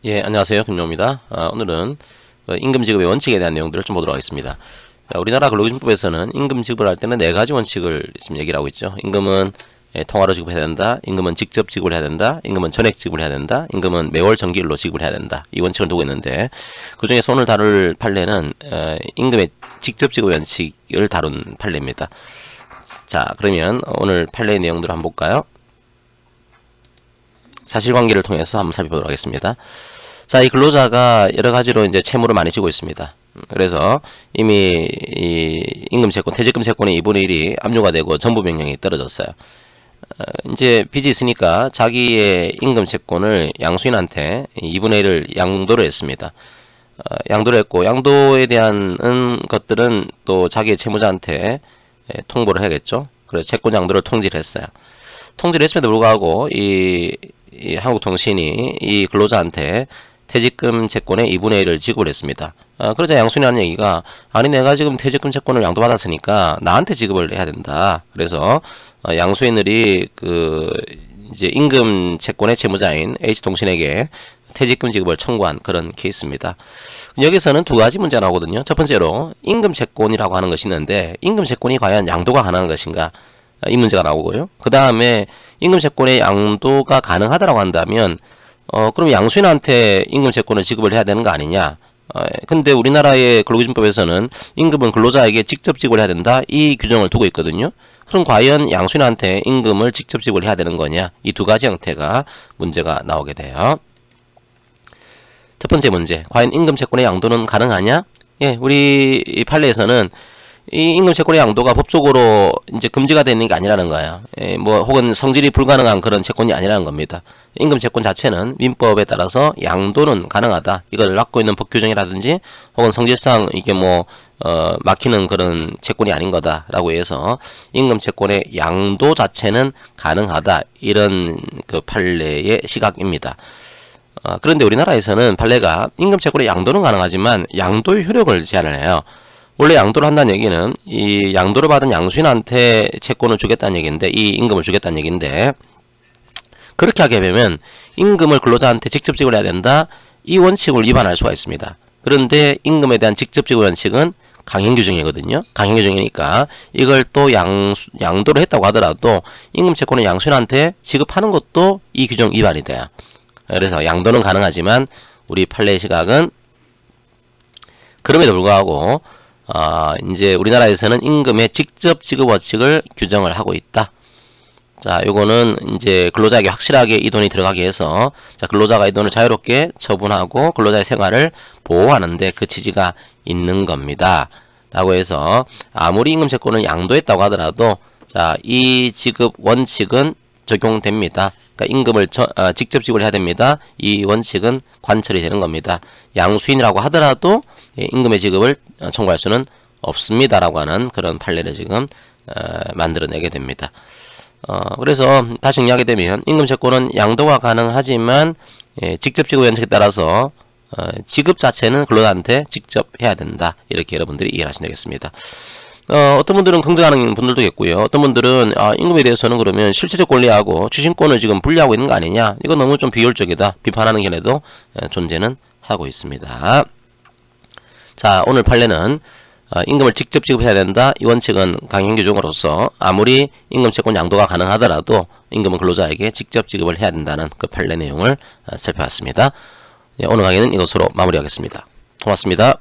예, 안녕하세요. 김용입니다. 오늘은 임금 지급의 원칙에 대한 내용들을 좀 보도록 하겠습니다. 우리나라 근로기준법에서는 임금 지급을 할 때는 네 가지 원칙을 지금 얘기를 하고 있죠. 임금은 통화로 지급해야 된다. 임금은 직접 지급을 해야 된다. 임금은 전액 지급을 해야 된다. 임금은 매월 정기일로 지급을 해야 된다. 이 원칙을 두고 있는데 그 중에서 오늘 다룰 판례는 임금의 직접 지급 원칙을 다룬 판례입니다. 자, 그러면 오늘 판례의 내용들을 한번 볼까요? 사실관계를 통해서 한번 살펴보도록 하겠습니다. 자, 이 근로자가 여러 가지로 이제 채무를 많이 지고 있습니다. 그래서 이미 이 임금 채권, 퇴직금 채권의 2분의 1이 압류가 되고 전부 명령이 떨어졌어요. 이제 빚이 있으니까 자기의 임금 채권을 양수인한테 2분의 1을 양도를 했습니다. 양도를 했고, 양도에 대한 것들은 또 자기의 채무자한테 통보를 해야겠죠. 그래서 채권 양도를 통지를 했어요. 통지를 했음에도 불구하고 이 한국통신이 이 근로자한테 퇴직금 채권의 2분의 1을 지급을 했습니다. 그러자 양수인이 하는 얘기가, 아니 내가 지금 퇴직금 채권을 양도받았으니까 나한테 지급을 해야 된다. 그래서 양수인들이 이제 임금 채권의 채무자인 H통신에게 퇴직금 지급을 청구한 그런 케이스입니다. 여기서는 두 가지 문제가 나오거든요. 첫 번째로 임금 채권이라고 하는 것이 있는데 임금 채권이 과연 양도가 가능한 것인가, 이 문제가 나오고요. 그 다음에 임금 채권의 양도가 가능하다라고 한다면 그럼 양수인한테 임금 채권을 지급을 해야 되는 거 아니냐. 근데 우리나라의 근로기준법에서는 임금은 근로자에게 직접 지급을 해야 된다, 이 규정을 두고 있거든요. 그럼 과연 양수인한테 임금을 직접 지급을 해야 되는 거냐, 이 두 가지 형태가 문제가 나오게 돼요. 첫 번째 문제, 과연 임금 채권의 양도는 가능하냐? 예, 우리 이 판례에서는 이 임금 채권의 양도가 법적으로 이제 금지가 되는 게 아니라는 거예요. 혹은 성질이 불가능한 그런 채권이 아니라는 겁니다. 임금 채권 자체는 민법에 따라서 양도는 가능하다. 이걸 갖고 있는 법 규정이라든지 혹은 성질상 이게 막히는 그런 채권이 아닌 거다라고 해서 임금 채권의 양도 자체는 가능하다. 이런 그 판례의 시각입니다. 그런데 우리나라에서는 판례가 임금 채권의 양도는 가능하지만 양도의 효력을 제한을 해요. 원래 양도를 한다는 얘기는 이 양도를 받은 양수인한테 채권을 주겠다는 얘기인데, 이 임금을 주겠다는 얘기인데, 그렇게 하게 되면 임금을 근로자한테 직접 지급을 해야 된다, 이 원칙을 위반할 수가 있습니다. 그런데 임금에 대한 직접 지급 원칙은 강행 규정이거든요. 강행 규정이니까 이걸 또 양도를 했다고 하더라도 임금 채권을 양수인한테 지급하는 것도 이 규정 위반이 돼요. 그래서 양도는 가능하지만 우리 판례의 시각은 그럼에도 불구하고 이제 우리나라에서는 임금의 직접 지급 원칙을 규정을 하고 있다. 자, 요거는 이제 근로자에게 확실하게 이 돈이 들어가게 해서, 자, 근로자가 이 돈을 자유롭게 처분하고 근로자의 생활을 보호하는데 그 취지가 있는 겁니다. 라고 해서 아무리 임금 채권을 양도했다고 하더라도, 자, 이 지급 원칙은 적용됩니다. 그러니까 임금을 직접 지급을 해야 됩니다. 이 원칙은 관철이 되는 겁니다. 양수인이라고 하더라도 임금의 지급을 청구할 수는 없습니다라고 하는 그런 판례를 지금 만들어내게 됩니다. 그래서 다시 정리하게 되면 임금 채권은 양도가 가능하지만 직접 지급 원칙에 따라서 지급 자체는 근로자한테 직접 해야 된다. 이렇게 여러분들이 이해를 하시면 되겠습니다. 어떤 분들은 긍정하는 분들도 있고요. 어떤 분들은 임금에 대해서는 그러면 실체적 권리하고 추심권을 지금 분리하고 있는 거 아니냐, 이거 너무 좀 비효율적이다, 비판하는 견해도 존재는 하고 있습니다. 자, 오늘 판례는 임금을 직접 지급해야 된다, 이 원칙은 강행 규정으로서 아무리 임금 채권 양도가 가능하더라도 임금은 근로자에게 직접 지급을 해야 된다는 그 판례 내용을 살펴봤습니다. 오늘 강의는 이것으로 마무리하겠습니다. 고맙습니다.